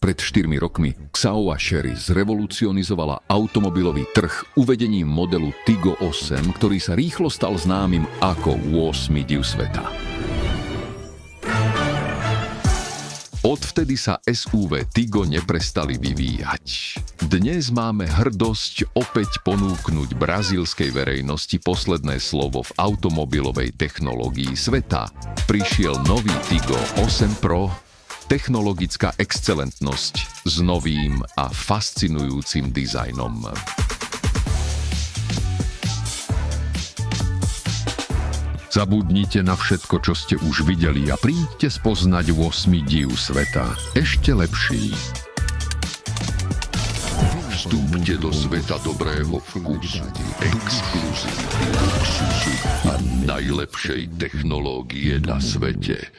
Pred 4 rokmi Xiaomi Chery zrevolucionizovala automobilový trh uvedením modelu Tiggo 8, ktorý sa rýchlo stal známym ako 8. div sveta. Odvtedy sa SUV Tiggo neprestali vyvíjať. Dnes máme hrdosť opäť ponúknuť brazílskej verejnosti posledné slovo v automobilovej technológii sveta. Prišiel nový Tiggo 8 Pro, technologická excelentnosť s novým a fascinujúcim dizajnom. Zabudnite na všetko, čo ste už videli a príďte spoznať 8. div sveta. Ešte lepší. Vstúpte do sveta dobrého vkusu, exkluzívy, luxusu a najlepšej technológie na svete.